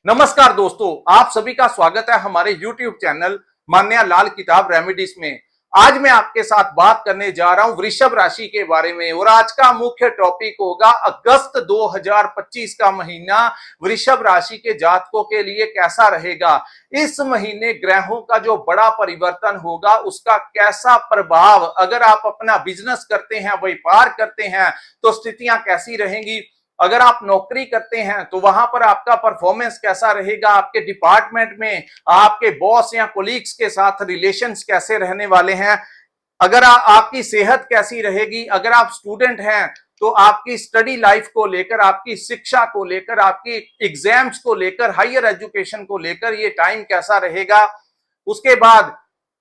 नमस्कार दोस्तों, आप सभी का स्वागत है हमारे YouTube चैनल मान्या लाल किताब रेमेडीज में। आज मैं आपके साथ बात करने जा रहा हूं वृषभ राशि के बारे में और आज का मुख्य टॉपिक होगा अगस्त 2025 का महीना वृषभ राशि के जातकों के लिए कैसा रहेगा। इस महीने ग्रहों का जो बड़ा परिवर्तन होगा उसका कैसा प्रभाव, अगर आप अपना बिजनेस करते हैं, व्यापार करते हैं तो स्थितियां कैसी रहेंगी, अगर आप नौकरी करते हैं तो वहां पर आपका परफॉर्मेंस कैसा रहेगा, आपके डिपार्टमेंट में आपके बॉस या कोलीग्स के साथ रिलेशंस कैसे रहने वाले हैं, अगर आपकी सेहत कैसी रहेगी, अगर आप स्टूडेंट हैं तो आपकी स्टडी लाइफ को लेकर, आपकी शिक्षा को लेकर, आपकी एग्जाम्स को लेकर, हायर एजुकेशन को लेकर ये टाइम कैसा रहेगा। उसके बाद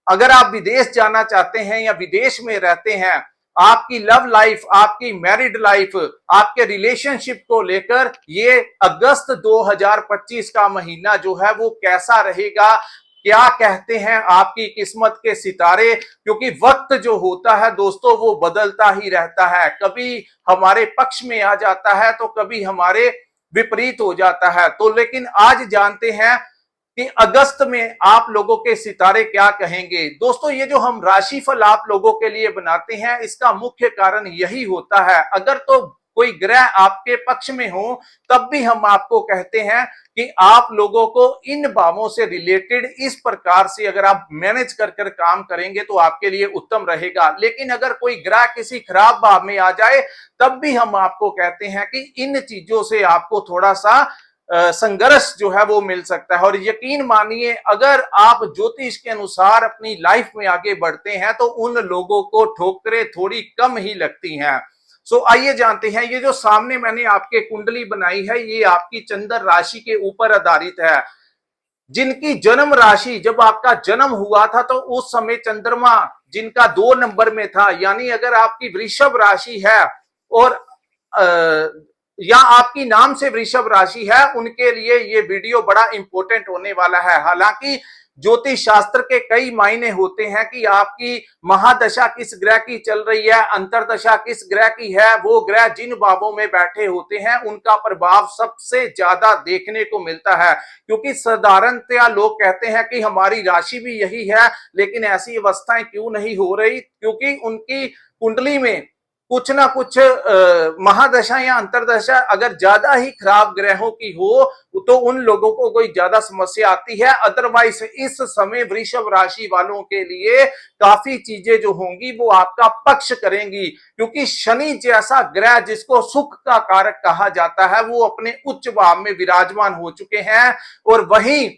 अगर आप विदेश जाना चाहते हैं या विदेश में रहते हैं, आपकी लव लाइफ, आपकी मैरिड लाइफ, आपके रिलेशनशिप को लेकर ये अगस्त 2025 का महीना जो है वो कैसा रहेगा। क्या कहते हैं आपकी किस्मत के सितारे, क्योंकि वक्त जो होता है दोस्तों वो बदलता ही रहता है, कभी हमारे पक्ष में आ जाता है तो कभी हमारे विपरीत हो जाता है। तो लेकिन आज जानते हैं कि अगस्त में आप लोगों के सितारे क्या कहेंगे। दोस्तों, ये जो हम राशिफल आप लोगों के लिए बनाते हैं इसका मुख्य कारण यही होता है। अगर तो कोई ग्रह आपके पक्ष में हो तब भी हम आपको कहते हैं कि आप लोगों को इन भावों से रिलेटेड इस प्रकार से अगर आप मैनेज कर कर काम करेंगे तो आपके लिए उत्तम रहेगा। लेकिन अगर कोई ग्रह किसी खराब भाव में आ जाए तब भी हम आपको कहते हैं कि इन चीजों से आपको थोड़ा सा संघर्ष जो है वो मिल सकता है। और यकीन मानिए, अगर आप ज्योतिष के अनुसार अपनी लाइफ में आगे बढ़ते हैं तो उन लोगों को ठोकरें थोड़ी कम ही लगती हैं। सो आइए जानते हैं, ये जो सामने मैंने आपके कुंडली बनाई है ये आपकी चंद्र राशि के ऊपर आधारित है। जिनकी जन्म राशि, जब आपका जन्म हुआ था तो उस समय चंद्रमा जिनका 2 नंबर में था, यानी अगर आपकी वृषभ राशि है और या आपकी नाम से वृषभ राशि है, उनके लिए ये वीडियो बड़ा इंपॉर्टेंट होने वाला है। हालांकि ज्योतिष शास्त्र के कई मायने होते हैं कि आपकी महादशा किस ग्रह की चल रही है, अंतरदशा किस ग्रह की है, वो ग्रह जिन भावों में बैठे होते हैं उनका प्रभाव सबसे ज्यादा देखने को मिलता है। क्योंकि साधारणतया लोग कहते हैं कि हमारी राशि भी यही है, लेकिन ऐसी अवस्थाएं क्यों नहीं हो रही, क्योंकि उनकी कुंडली में कुछ ना कुछ महादशा या अंतरदशा अगर ज्यादा ही खराब ग्रहों की हो तो उन लोगों को कोई ज्यादा समस्या आती है। अदरवाइज इस समय वृषभ राशि वालों के लिए काफी चीजें जो होंगी वो आपका पक्ष करेंगी, क्योंकि शनि जैसा ग्रह जिसको सुख का कारक कहा जाता है वो अपने उच्च भाव में विराजमान हो चुके हैं। और वहीं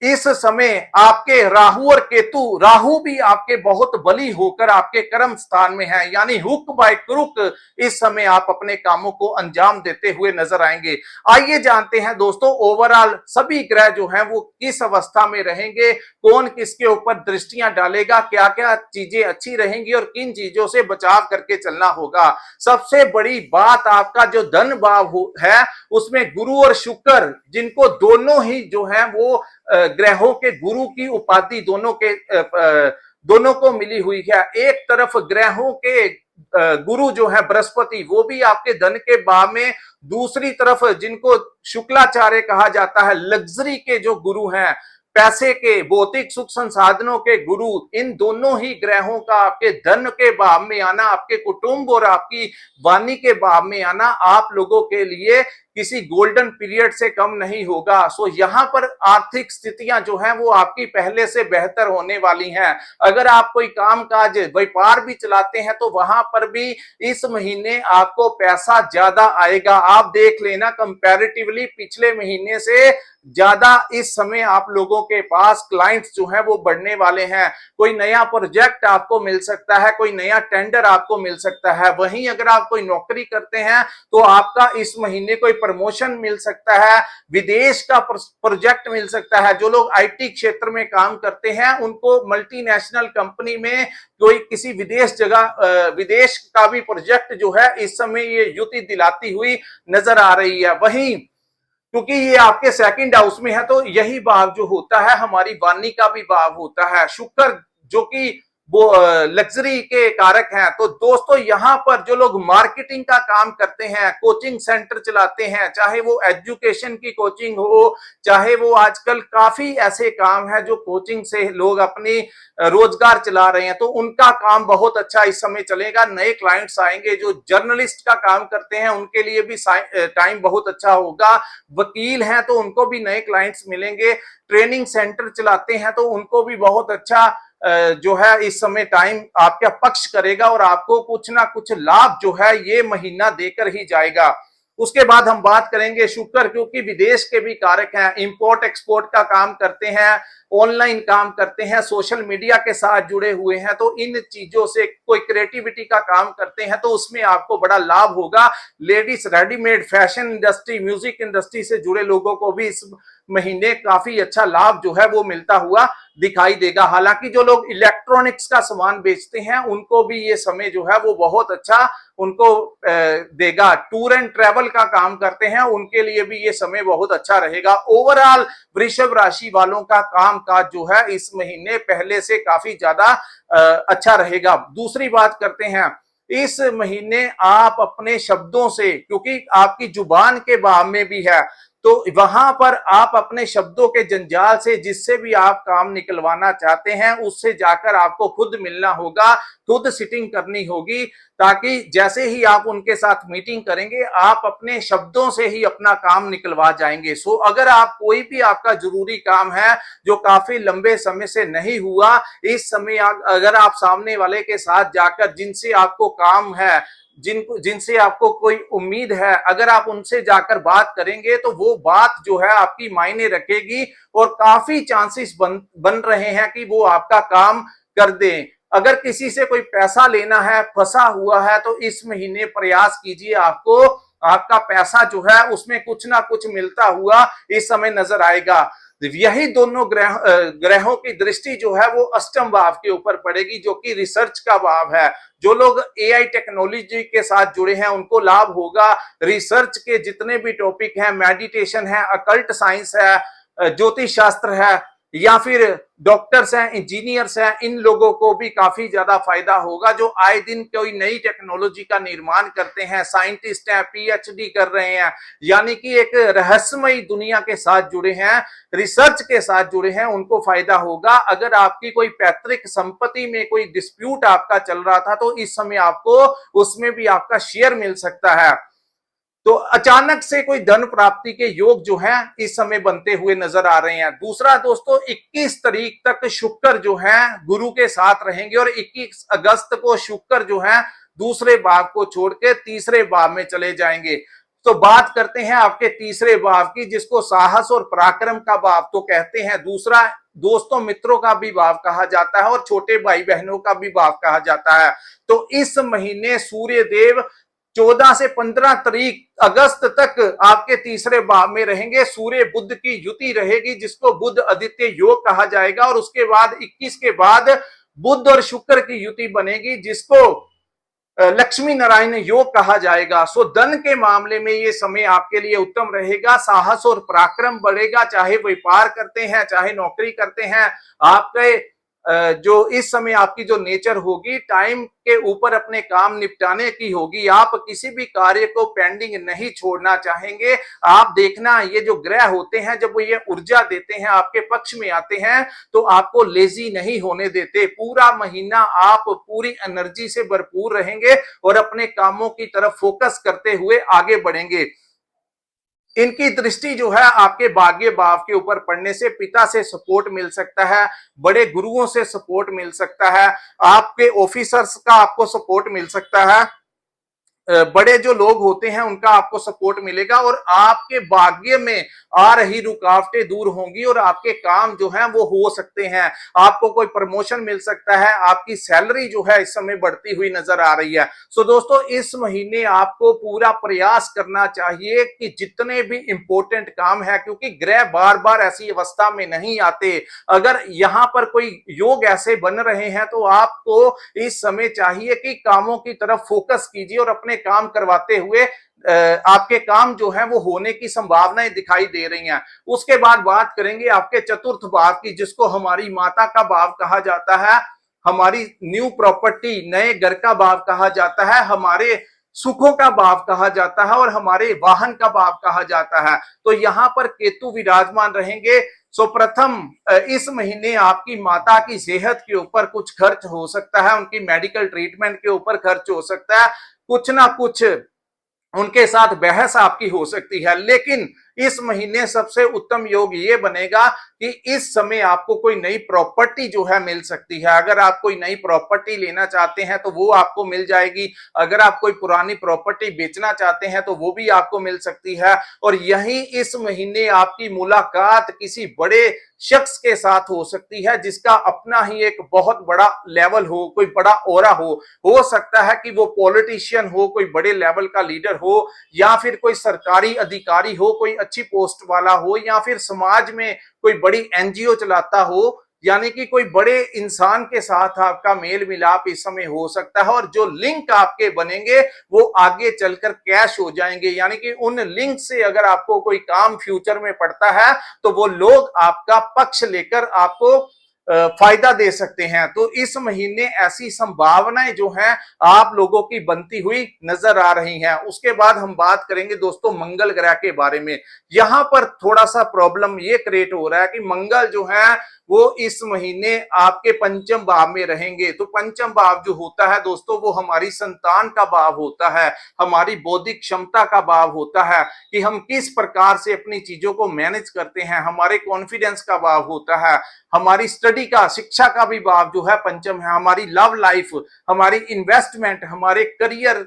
इस समय आपके राहु और केतु, राहु भी आपके बहुत बली होकर आपके कर्म स्थान में है, यानी हुक बाय क्रुक इस समय आप अपने कामों को अंजाम देते हुए नजर आएंगे। आइए जानते हैं दोस्तों, ओवरऑल सभी ग्रह जो हैं वो किस अवस्था में रहेंगे, कौन किसके ऊपर दृष्टियां डालेगा, क्या क्या चीजें अच्छी रहेंगी और किन चीजों से बचाव करके चलना होगा। सबसे बड़ी बात, आपका जो धन भाव है उसमें गुरु और शुक्र, जिनको दोनों ही जो है वो ग्रहों के गुरु की उपाधि दोनों को मिली हुई है। एक तरफ ग्रहों के गुरु जो है बृहस्पति, वो भी आपके धन के भाव में, दूसरी तरफ जिनको शुक्लाचार्य कहा जाता है, लग्जरी के जो गुरु हैं, पैसे के, भौतिक सुख संसाधनों के गुरु, इन दोनों ही ग्रहों का आपके धन के भाव में आना, आपके कुटुंब और आपकी वाणी के भाव में आना आप लोगों के लिए किसी गोल्डन पीरियड से कम नहीं होगा। सो यहाँ पर आर्थिक स्थितियां जो हैं वो आपकी पहले से बेहतर होने वाली हैं। अगर आप कोई काम काज व्यापार भी चलाते हैं तो वहां पर भी इस महीने आपको पैसा ज्यादा आएगा। आप देख लेना, कंपैरेटिवली पिछले महीने से ज्यादा इस समय आप लोगों के पास क्लाइंट्स जो हैं वो बढ़ने वाले हैं। कोई नया प्रोजेक्ट आपको मिल सकता है, कोई नया टेंडर आपको मिल सकता है। वहीं अगर आप कोई नौकरी करते हैं तो आपका इस महीने कोई प्रमोशन मिल सकता है, विदेश का प्रोजेक्ट मिल सकता है। जो लोग आईटी क्षेत्र में काम करते हैं उनको मल्टीनेशनल कंपनी में कोई किसी विदेश का भी प्रोजेक्ट जो है इस समय ये युति दिलाती हुई नजर आ रही है। वहीं क्योंकि ये आपके सेकंड हाउस में है तो यही भाव जो होता है हमारी वाणी का भी भाव होता है। शुक्र जो कि वो लग्जरी के कारक हैं। तो दोस्तों यहाँ पर जो लोग मार्केटिंग का काम करते हैं, कोचिंग सेंटर चलाते हैं, चाहे वो एजुकेशन की कोचिंग हो, चाहे वो आजकल काफी ऐसे काम है जो कोचिंग से लोग अपनी रोजगार चला रहे हैं, तो उनका काम बहुत अच्छा इस समय चलेगा। नए क्लाइंट्स आएंगे। जो जर्नलिस्ट का काम करते हैं उनके लिए भी टाइम बहुत अच्छा होगा। वकील हैं तो उनको भी नए क्लाइंट्स मिलेंगे। ट्रेनिंग सेंटर चलाते हैं तो उनको भी बहुत अच्छा जो है इस समय टाइम आपका पक्ष करेगा और आपको कुछ ना कुछ लाभ जो है ये महीना देकर ही जाएगा। उसके बाद हम बात करेंगे शुक्र, क्योंकि विदेश के भी कारक हैं, इंपोर्ट एक्सपोर्ट का काम करते हैं, ऑनलाइन काम करते हैं, सोशल मीडिया के साथ जुड़े हुए हैं, तो इन चीजों से कोई क्रिएटिविटी का काम करते हैं तो उसमें आपको बड़ा लाभ होगा। Ladies readymade, fashion industry, music industry से जुड़े लोगों को भी इस महीने काफी अच्छा लाभ जो है वो मिलता हुआ दिखाई देगा। हालांकि जो लोग इलेक्ट्रॉनिक्स का सामान बेचते हैं उनको भी ये समय जो है वो बहुत अच्छा उनको देगा। टूर एंड ट्रैवल का काम करते हैं उनके लिए भी ये समय बहुत अच्छा रहेगा। ओवरऑल वृषभ राशि वालों का काम काज जो है इस महीने पहले से काफी ज्यादा अच्छा रहेगा। दूसरी बात करते हैं, इस महीने आप अपने शब्दों से, क्योंकि आपकी जुबान के भाव में भी है, तो वहां पर आप अपने शब्दों के जंजाल से जिससे भी आप काम निकलवाना चाहते हैं उससे जाकर आपको खुद मिलना होगा, खुद सिटिंग करनी होगी, ताकि जैसे ही आप उनके साथ मीटिंग करेंगे आप अपने शब्दों से ही अपना काम निकलवा जाएंगे। सो अगर आप कोई भी आपका जरूरी काम है जो काफी लंबे समय से नहीं हुआ, इस समय अगर आप सामने वाले के साथ जाकर जिनसे आपको काम है, जिनसे आपको कोई उम्मीद है, अगर आप उनसे जाकर बात करेंगे तो वो बात जो है आपकी मायने रखेगी और काफी चांसेस बन रहे हैं कि वो आपका काम कर दें। अगर किसी से कोई पैसा लेना है, फंसा हुआ है, तो इस महीने प्रयास कीजिए, आपको आपका पैसा जो है उसमें कुछ ना कुछ मिलता हुआ इस समय नजर आएगा। यही दोनों ग्रहों की दृष्टि जो है वो अष्टम भाव के ऊपर पड़ेगी, जो कि रिसर्च का भाव है। जो लोग एआई टेक्नोलॉजी के साथ जुड़े हैं उनको लाभ होगा। रिसर्च के जितने भी टॉपिक हैं, मेडिटेशन है, अकल्ट साइंस है, ज्योतिष शास्त्र है, या फिर डॉक्टर्स हैं, इंजीनियर्स हैं, इन लोगों को भी काफी ज्यादा फायदा होगा। जो आए दिन कोई नई टेक्नोलॉजी का निर्माण करते हैं, साइंटिस्ट हैं, पीएचडी कर रहे हैं, यानी कि एक रहस्यमयी दुनिया के साथ जुड़े हैं, रिसर्च के साथ जुड़े हैं, उनको फायदा होगा। अगर आपकी कोई पैतृक संपत्ति में कोई डिस्प्यूट आपका चल रहा था तो इस समय आपको उसमें भी आपका शेयर मिल सकता है। तो अचानक से कोई धन प्राप्ति के योग जो है इस समय बनते हुए नजर आ रहे हैं। दूसरा दोस्तों, 21 तारीख तक शुक्र जो है गुरु के साथ रहेंगे और 21 अगस्त को शुक्र जो है दूसरे भाव को छोड़ के तीसरे भाव में चले जाएंगे। तो बात करते हैं आपके तीसरे भाव की, जिसको साहस और पराक्रम का भाव तो कहते हैं। दूसरा दोस्तों मित्रों का भी भाव कहा जाता है और छोटे भाई बहनों का भी भाव कहा जाता है। तो इस महीने सूर्य देव 14 से 15 तारीख अगस्त तक आपके तीसरे भाव में रहेंगे। सूर्य बुध की युति रहेगी जिसको बुध आदित्य योग कहा जाएगा, और उसके बाद 21 के बाद बुध और शुक्र की युति बनेगी जिसको लक्ष्मी नारायण योग कहा जाएगा। सो धन के मामले में ये समय आपके लिए उत्तम रहेगा। साहस और पराक्रम बढ़ेगा, चाहे व्यापार करते हैं चाहे नौकरी करते हैं। आपके जो इस समय आपकी जो नेचर होगी टाइम के ऊपर अपने काम निपटाने की होगी। आप किसी भी कार्य को पेंडिंग नहीं छोड़ना चाहेंगे। आप देखना, ये जो ग्रह होते हैं जब वो ये ऊर्जा देते हैं आपके पक्ष में आते हैं तो आपको लेजी नहीं होने देते। पूरा महीना आप पूरी एनर्जी से भरपूर रहेंगे और अपने कामों की तरफ फोकस करते हुए आगे बढ़ेंगे। इनकी दृष्टि जो है आपके भाग्य भाव के ऊपर पड़ने से पिता से सपोर्ट मिल सकता है, बड़े गुरुओं से सपोर्ट मिल सकता है, आपके ऑफिसर्स का आपको सपोर्ट मिल सकता है, बड़े जो लोग होते हैं उनका आपको सपोर्ट मिलेगा, और आपके भाग्य में आ रही रुकावटें दूर होंगी और आपके काम जो हैं वो हो सकते हैं। आपको कोई प्रमोशन मिल सकता है, आपकी सैलरी जो है इस समय बढ़ती हुई नजर आ रही है। सो दोस्तों इस महीने आपको पूरा प्रयास करना चाहिए कि जितने भी इंपॉर्टेंट काम है, क्योंकि ग्रह बार बार ऐसी अवस्था में नहीं आते, अगर यहाँ पर कोई योग ऐसे बन रहे हैं तो आपको इस समय चाहिए कि कामों की तरफ फोकस कीजिए और अपने काम करवाते हुए आपके काम जो है वो होने की संभावनाएं दिखाई दे रही हैं। उसके बाद बात करेंगे आपके चतुर्थ भाव की, जिसको हमारी माता का भाव कहा जाता है। हमारी न्यू प्रॉपर्टी, नए घर का भाव कहा जाता है, हमारे सुखों का भाव कहा जाता है और हमारे वाहन का भाव कहा जाता है। तो यहाँ पर केतु विराजमान रहेंगे। सो प्रथम इस महीने आपकी माता की सेहत के ऊपर कुछ खर्च हो सकता है, उनकी मेडिकल ट्रीटमेंट के ऊपर खर्च हो सकता है, कुछ ना कुछ उनके साथ बहस आपकी हो सकती है। लेकिन इस महीने सबसे उत्तम योग ये बनेगा कि इस समय आपको कोई नई प्रॉपर्टी जो है मिल सकती है। अगर आप कोई नई प्रॉपर्टी लेना चाहते हैं तो वो आपको मिल जाएगी, अगर आप कोई पुरानी प्रॉपर्टी बेचना चाहते हैं तो वो भी आपको मिल सकती है। और यही इस महीने आपकी मुलाकात किसी बड़े शख्स के साथ हो सकती है जिसका अपना ही एक बहुत बड़ा लेवल हो, कोई बड़ा ओरा हो सकता है कि वो पॉलिटिशियन हो, कोई बड़े लेवल का लीडर हो, या फिर कोई सरकारी अधिकारी हो, कोई अच्छी पोस्ट वाला हो, या फिर समाज में कोई बड़ी एनजीओ चलाता हो, यानी कि कोई बड़े इंसान के साथ आपका मेल मिलाप इस समय हो सकता है। और जो लिंक आपके बनेंगे वो आगे चलकर कैश हो जाएंगे, यानी कि उन लिंक से अगर आपको कोई काम फ्यूचर में पड़ता है तो वो लोग आपका पक्ष लेकर आपको फायदा दे सकते हैं। तो इस महीने ऐसी संभावनाएं जो हैं आप लोगों की बनती हुई नजर आ रही हैं। उसके बाद हम बात करेंगे दोस्तों मंगल ग्रह के बारे में। यहां पर थोड़ा सा प्रॉब्लम ये क्रिएट हो रहा है कि मंगल जो है वो इस महीने आपके पंचम भाव में रहेंगे। तो पंचम भाव जो होता है दोस्तों वो हमारी संतान का भाव होता है, हमारी बौद्धिक क्षमता का भाव होता है कि हम किस प्रकार से अपनी चीजों को मैनेज करते हैं, हमारे कॉन्फिडेंस का भाव होता है, हमारी स्टडी का, शिक्षा का भी भाव जो है पंचम है, हमारी लव लाइफ, हमारी इन्वेस्टमेंट, हमारे करियर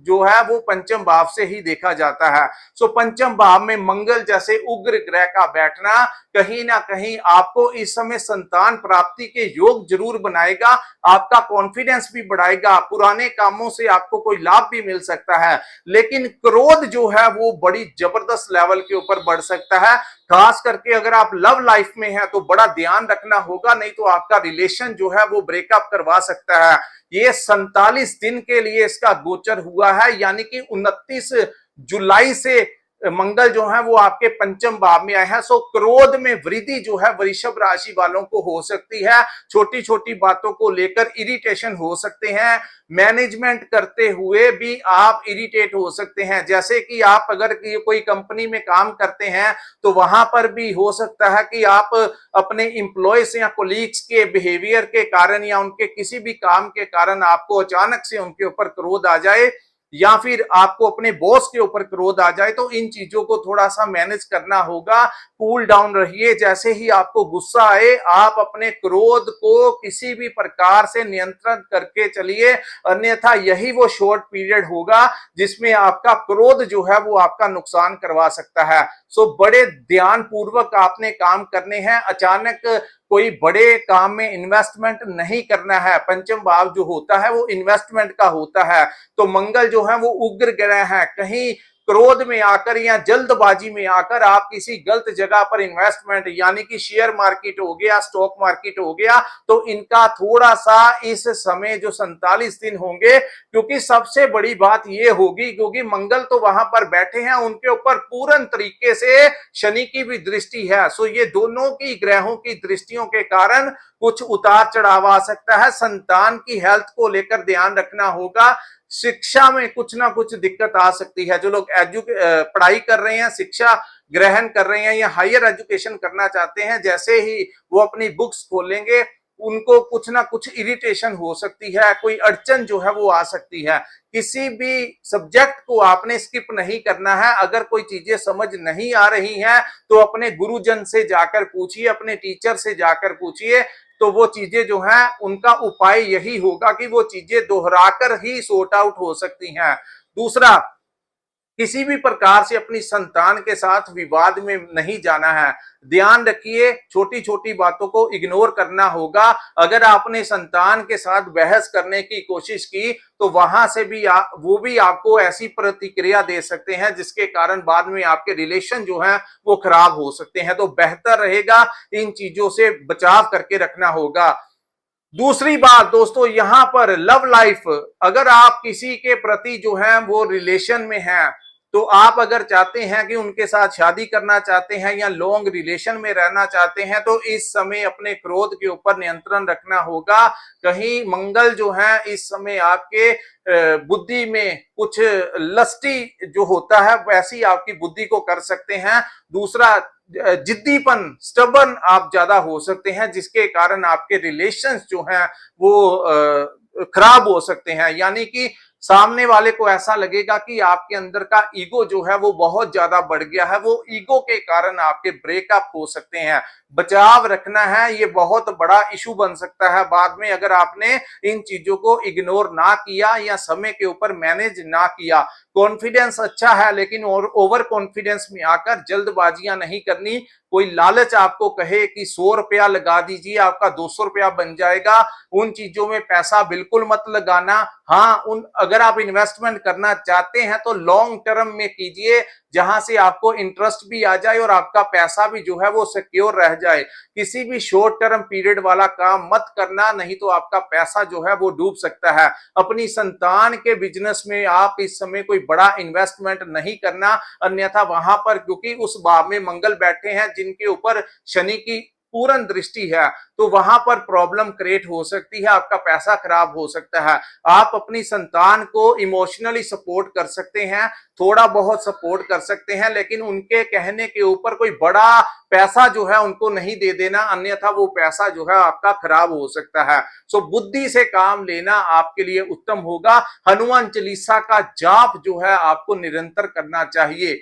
जो है वो पंचम भाव से ही देखा जाता है। सो पंचम भाव में मंगल जैसे उग्र ग्रह का बैठना कहीं ना कहीं आपको इस समय संतान प्राप्ति के योग जरूर बनाएगा, आपका कॉन्फिडेंस भी बढ़ाएगा, पुराने कामों से आपको कोई लाभ भी मिल सकता है। लेकिन क्रोध जो है वो बड़ी जबरदस्त लेवल के ऊपर बढ़ सकता है, खास करके अगर आप लव लाइफ में हैं तो बड़ा ध्यान रखना होगा, नहीं तो आपका रिलेशन जो है वो ब्रेकअप करवा सकता है। ये 47 दिन के लिए इसका गोचर हुआ है, यानी कि 29 जुलाई से मंगल जो है वो आपके पंचम भाव में आए हैं। सो क्रोध में वृद्धि जो है वृषभ राशि वालों को हो सकती है, छोटी छोटी बातों को लेकर इरिटेशन हो सकते हैं, मैनेजमेंट करते हुए भी आप इरिटेट हो सकते हैं। जैसे कि आप अगर कोई कंपनी में काम करते हैं तो वहां पर भी हो सकता है कि आप अपने इंप्लॉयज या कोलीग्स के बिहेवियर के कारण या उनके किसी भी काम के कारण आपको अचानक से उनके ऊपर क्रोध आ जाए, या फिर आपको अपने बॉस के ऊपर क्रोध आ जाए। तो इन चीजों को थोड़ा सा मैनेज करना होगा, कूल डाउन रहिए। जैसे ही आपको गुस्सा आए आप अपने क्रोध को किसी भी प्रकार से नियंत्रण करके चलिए, अन्यथा यही वो शॉर्ट पीरियड होगा जिसमें आपका क्रोध जो है वो आपका नुकसान करवा सकता है। सो बड़े ध्यान पूर्वक आपने काम करने हैं, अचानक कोई बड़े काम में इन्वेस्टमेंट नहीं करना है। पंचम भाव जो होता है वो इन्वेस्टमेंट का होता है। तो मंगल जो है वो उग्र ग्रह है, कहीं क्रोध में आकर या जल्दबाजी में आकर आप किसी गलत जगह पर इन्वेस्टमेंट, यानी कि शेयर मार्केट हो गया, स्टॉक मार्केट हो गया, तो इनका थोड़ा सा इस समय जो 47 दिन होंगे, क्योंकि सबसे बड़ी बात ये होगी क्योंकि मंगल तो वहां पर बैठे हैं, उनके ऊपर पूर्ण तरीके से शनि की भी दृष्टि है। सो ये दोनों की ग्रहों की दृष्टियों के कारण कुछ उतार चढ़ाव आ सकता है। संतान की हेल्थ को लेकर ध्यान रखना होगा, शिक्षा में कुछ ना कुछ दिक्कत आ सकती है। जो लोग पढ़ाई कर रहे हैं, शिक्षा ग्रहण कर रहे हैं या हायर एजुकेशन करना चाहते हैं, जैसे ही वो अपनी बुक्स खोलेंगे उनको कुछ ना कुछ इरिटेशन हो सकती है, कोई अड़चन जो है वो आ सकती है। किसी भी सब्जेक्ट को आपने स्किप नहीं करना है। अगर कोई चीजें समझ नहीं आ रही हैं तो अपने गुरुजन से जाकर पूछिए, अपने टीचर से जाकर पूछिए, तो वो चीजें जो हैं उनका उपाय यही होगा कि वो चीजें दोहराकर ही सॉर्ट आउट हो सकती हैं। दूसरा, किसी भी प्रकार से अपनी संतान के साथ विवाद में नहीं जाना है। ध्यान रखिए, छोटी छोटी बातों को इग्नोर करना होगा। अगर आपने संतान के साथ बहस करने की कोशिश की तो वहां से भी वो भी आपको ऐसी प्रतिक्रिया दे सकते हैं जिसके कारण बाद में आपके रिलेशन जो है वो खराब हो सकते हैं। तो बेहतर रहेगा इन चीजों से बचाव करके रखना होगा। दूसरी बात दोस्तों, यहां पर लव लाइफ, अगर आप किसी के प्रति जो है वो रिलेशन में हैं तो आप अगर चाहते हैं कि उनके साथ शादी करना चाहते हैं या लॉन्ग रिलेशन में रहना चाहते हैं तो इस समय अपने क्रोध के ऊपर नियंत्रण रखना होगा। कहीं मंगल जो है इस समय आपके बुद्धि में कुछ लस्टी जो होता है वैसी आपकी बुद्धि को कर सकते हैं। दूसरा, जिद्दीपन, स्टबर्न आप ज्यादा हो सकते हैं, जिसके कारण आपके रिलेशंस जो हैं वो खराब हो सकते हैं। यानी कि सामने वाले को ऐसा लगेगा कि आपके अंदर का ईगो जो है वो बहुत ज्यादा बढ़ गया है, वो ईगो के कारण आपके ब्रेकअप हो सकते हैं। बचाव रखना है, ये बहुत बड़ा इशू बन सकता है बाद में अगर आपने इन चीजों को इग्नोर ना किया या समय के ऊपर मैनेज ना किया। कॉन्फिडेंस अच्छा है लेकिन ओवर कॉन्फिडेंस में आकर जल्दबाजियां नहीं करनी। कोई लालच आपको कहे कि 100 रुपया लगा दीजिए आपका 200 रुपया बन जाएगा, उन चीजों में पैसा बिल्कुल मत लगाना। हाँ, अगर आप इन्वेस्टमेंट करना चाहते हैं तो लॉन्ग टर्म में कीजिए, जहां से आपको इंटरेस्ट भी आ जाए और आपका पैसा भी जो है वो सिक्योर रह जाए। किसी भी शॉर्ट टर्म पीरियड वाला काम मत करना, नहीं तो आपका पैसा जो है वो डूब सकता है। अपनी संतान के बिजनेस में आप इस समय कोई बड़ा इन्वेस्टमेंट नहीं करना, अन्यथा वहां पर क्योंकि उस भाव में मंगल बैठे हैं जिनके ऊपर शनि की पूर्ण दृष्टि है, तो वहां पर प्रॉब्लम क्रिएट हो सकती है, आपका पैसा खराब हो सकता है। आप अपनी संतान को इमोशनली सपोर्ट कर सकते हैं, थोड़ा बहुत सपोर्ट कर सकते हैं, लेकिन उनके कहने के ऊपर कोई बड़ा पैसा जो है उनको नहीं दे देना, अन्यथा वो पैसा जो है आपका खराब हो सकता है। सो बुद्धि से काम लेना आपके लिए उत्तम होगा। हनुमान चालीसा का जाप जो है आपको निरंतर करना चाहिए।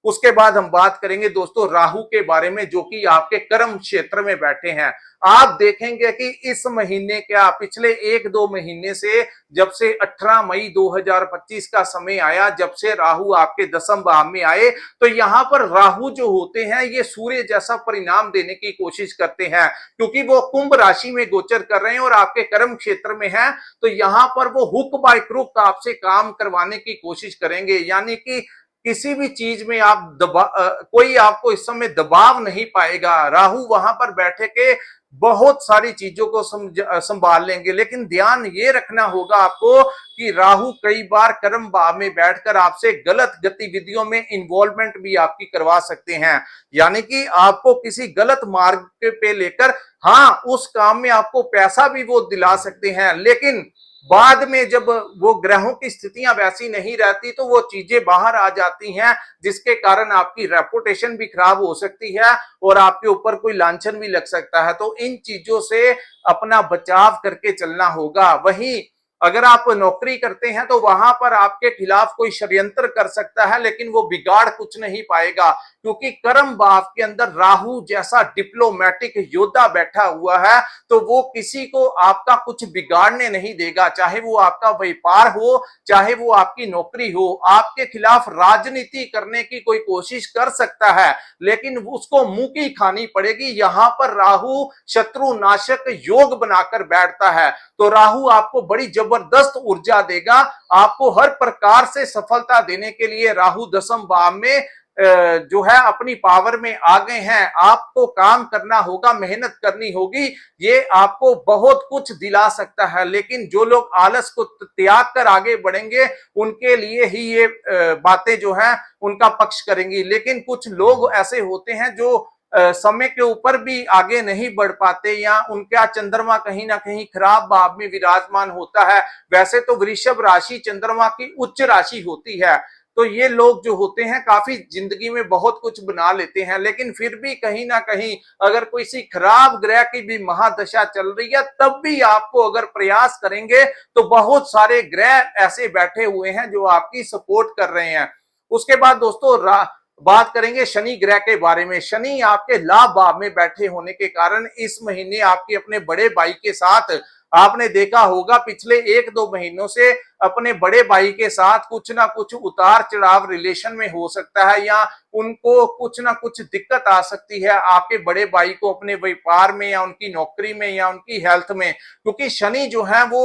उसके बाद हम बात करेंगे दोस्तों राहु के बारे में, जो कि आपके कर्म क्षेत्र में बैठे हैं। आप देखेंगे कि इस महीने क्या पिछले 1-2 महीने से, जब से 18 मई 2025 का समय आया, जब से राहु आपके 10वें भाव में आए, तो यहां पर राहु जो होते हैं ये सूर्य जैसा परिणाम देने की कोशिश करते हैं, क्योंकि वो कुंभ राशि में गोचर कर रहे हैं और आपके कर्म क्षेत्र में है। तो यहां पर वो हुक बाय क्रुक आपसे काम करवाने की कोशिश करेंगे। यानी कि किसी भी चीज में आप कोई आपको इस समय दबाव नहीं पाएगा। राहु वहां पर बैठे के बहुत सारी चीजों को संभाल लेंगे, लेकिन ध्यान ये रखना होगा आपको कि राहु कई बार कर्म भाव में बैठकर आपसे गलत गतिविधियों में इन्वॉल्वमेंट भी आपकी करवा सकते हैं। यानी कि आपको किसी गलत मार्ग पे लेकर, हाँ, उस काम में आपको पैसा भी वो दिला सकते हैं, लेकिन बाद में जब वो ग्रहों की स्थितियां वैसी नहीं रहती तो वो चीजें बाहर आ जाती हैं, जिसके कारण आपकी रेपुटेशन भी खराब हो सकती है और आपके ऊपर कोई लांछन भी लग सकता है। तो इन चीजों से अपना बचाव करके चलना होगा। वहीं अगर आप नौकरी करते हैं तो वहां पर आपके खिलाफ कोई षड्यंत्र कर सकता है, लेकिन वो बिगाड़ कुछ नहीं पाएगा, क्योंकि कर्म भाव के अंदर राहु जैसा डिप्लोमेटिक योद्धा बैठा हुआ है, तो वो किसी को आपका कुछ बिगाड़ने नहीं देगा। चाहे वो आपका व्यापार हो, चाहे वो आपकी नौकरी हो, आपके खिलाफ राजनीति करने की कोई कोशिश कर सकता है, लेकिन उसको मुंह की खानी पड़ेगी। यहां पर राहु शत्रु नाशक योग बनाकर बैठता है, तो राहु आपको बड़ी जबरदस्त ऊर्जा देगा। आपको हर प्रकार से सफलता देने के लिए राहु 10वें भाव में जो है अपनी पावर में आ गए हैं। आपको काम करना होगा, मेहनत करनी होगी, ये आपको बहुत कुछ दिला सकता है। लेकिन जो लोग आलस को त्याग कर आगे बढ़ेंगे उनके लिए ही ये बातें जो है उनका पक्ष करेंगी। लेकिन कुछ लोग ऐसे होते हैं जो समय के ऊपर भी आगे नहीं बढ़ पाते, या उनका चंद्रमा कहीं ना कहीं खराब भाव में विराजमान होता है। वैसे तो वृषभ राशि चंद्रमा की उच्च राशि होती है, तो ये लोग जो होते हैं काफी जिंदगी में बहुत कुछ बना लेते हैं, लेकिन फिर भी कहीं ना कहीं अगर कोई सी खराब ग्रह की भी महादशा चल रही है तब भी आपको अगर प्रयास करेंगे तो बहुत सारे ग्रह ऐसे बैठे हुए हैं जो आपकी सपोर्ट कर रहे हैं। उसके बाद दोस्तों बात करेंगे शनि ग्रह के बारे में। शनि आपके लाभ भाव में बैठे होने के कारण इस महीने आपके अपने बड़े भाई के साथ, आपने देखा होगा पिछले 1-2 महीनों से अपने बड़े भाई के साथ कुछ ना कुछ उतार चढ़ाव रिलेशन में हो सकता है, या उनको कुछ ना कुछ दिक्कत आ सकती है आपके बड़े भाई को अपने व्यापार में या उनकी नौकरी में या उनकी हेल्थ में, क्योंकि शनि जो है वो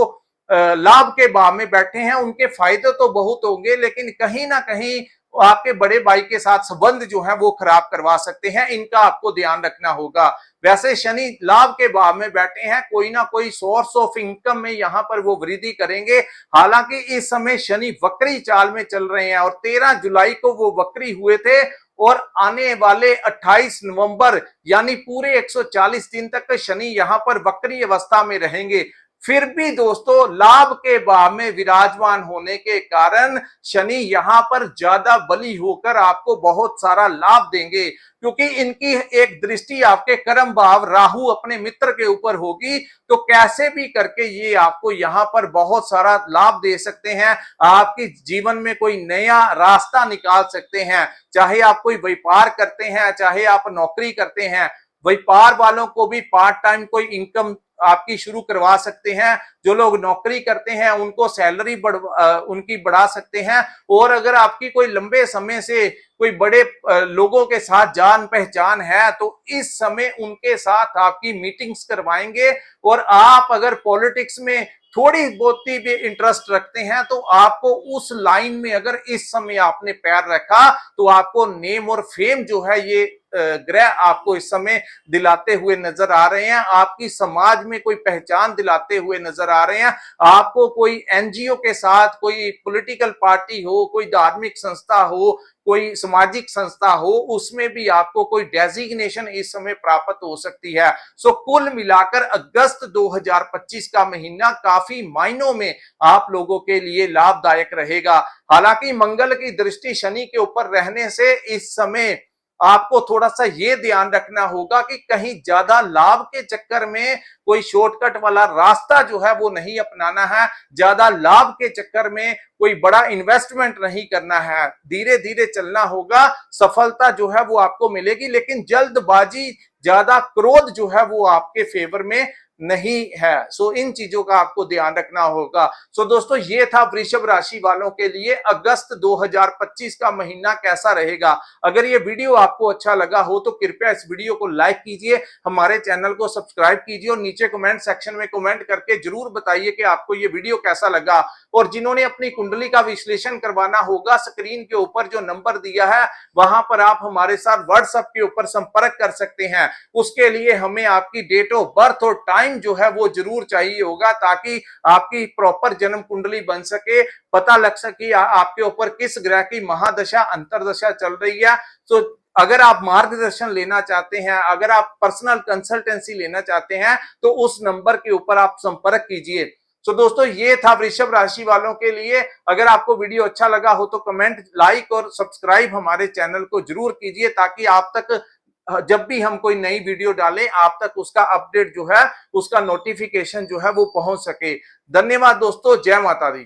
लाभ के भाव में बैठे हैं। उनके फायदे तो बहुत होंगे, लेकिन कहीं ना कहीं आपके बड़े भाई के साथ संबंध जो है वो खराब करवा सकते हैं, इनका आपको ध्यान रखना होगा। वैसे शनि लाभ के भाव में बैठे हैं, कोई ना कोई सोर्स ऑफ इनकम में यहां पर वो वृद्धि करेंगे। हालांकि इस समय शनि वक्री चाल में चल रहे हैं और 13 जुलाई को वो वक्री हुए थे और आने वाले 28 नवंबर यानी पूरे 140 दिन तक शनि यहां पर वक्री अवस्था में रहेंगे। फिर भी दोस्तों लाभ के भाव में विराजमान होने के कारण शनि यहां पर ज्यादा बली होकर आपको बहुत सारा लाभ देंगे, क्योंकि इनकी एक दृष्टि आपके कर्म भाव राहु अपने मित्र के ऊपर होगी। तो कैसे भी करके ये आपको यहां पर बहुत सारा लाभ दे सकते हैं, आपके जीवन में कोई नया रास्ता निकाल सकते हैं। चाहे आप कोई व्यापार करते हैं, चाहे आप नौकरी करते हैं, व्यापार वालों को भी पार्ट टाइम कोई इनकम आपकी शुरू करवा सकते हैं। जो लोग नौकरी करते हैं उनको सैलरी उनकी बढ़ा सकते हैं। और अगर आपकी कोई लंबे समय से कोई बड़े लोगों के साथ जान पहचान है तो इस समय उनके साथ आपकी मीटिंग्स करवाएंगे। और आप अगर पॉलिटिक्स में थोड़ी बहुत भी इंटरेस्ट रखते हैं तो आपको उस लाइन में अगर इस समय आपने पैर रखा तो आपको नेम और फेम जो है ये ग्रह आपको इस समय दिलाते हुए नजर आ रहे हैं। आपकी समाज में कोई पहचान दिलाते हुए नजर आ रहे हैं। आपको कोई एनजीओ के साथ, कोई पॉलिटिकल पार्टी हो, कोई धार्मिक संस्था हो, कोई सामाजिक संस्था हो, उसमें भी आपको कोई डेजिग्नेशन इस समय प्राप्त हो सकती है। सो कुल मिलाकर अगस्त 2025 का महीना काफी मायनों में आप लोगों के लिए लाभदायक रहेगा। हालांकि मंगल की दृष्टि शनि के ऊपर रहने से इस समय आपको थोड़ा सा ये ध्यान रखना होगा कि कहीं ज्यादा लाभ के चक्कर में कोई शॉर्टकट वाला रास्ता जो है वो नहीं अपनाना है। ज्यादा लाभ के चक्कर में कोई बड़ा इन्वेस्टमेंट नहीं करना है। धीरे धीरे चलना होगा, सफलता जो है वो आपको मिलेगी, लेकिन जल्दबाजी, ज्यादा क्रोध जो है वो आपके फेवर में नहीं है। सो इन चीजों का आपको ध्यान रखना होगा। सो दोस्तों ये था वृषभ राशि वालों के लिए अगस्त 2025 का महीना कैसा रहेगा। अगर ये वीडियो आपको अच्छा लगा हो तो कृपया इस वीडियो को लाइक कीजिए, हमारे चैनल को सब्सक्राइब कीजिए और नीचे कमेंट सेक्शन में कमेंट करके जरूर बताइए कि आपको ये वीडियो कैसा लगा। और जिन्होंने अपनी कुंडली का विश्लेषण करवाना होगा, स्क्रीन के ऊपर जो नंबर दिया है वहां पर आप हमारे साथ व्हाट्सएप के ऊपर संपर्क कर सकते हैं। उसके लिए हमें आपकी डेट ऑफ बर्थ और टाइम जो है वो जरूर चाहिए होगा, ताकि आपकी प्रॉपर जन्म कुंडली बन सके, पता लग सके आपके ऊपर किस ग्रह की महादशा अंतरदशा चल रही है। तो अगर आप मार्गदर्शन लेना चाहते हैं, अगर आप पर्सनल कंसल्टेंसी लेना चाहते हैं तो उस नंबर के ऊपर आप संपर्क कीजिए। तो दोस्तों ये था वृषभ राशि वालों के लिए। अगर आपको वीडियो अच्छा लगा हो तो कमेंट, लाइक और सब्सक्राइब हमारे चैनल को जरूर कीजिए, ताकि आप तक जब भी हम कोई नई वीडियो डालें आप तक उसका अपडेट जो है, उसका नोटिफिकेशन जो है वो पहुंच सके। धन्यवाद दोस्तों, जय माता दी।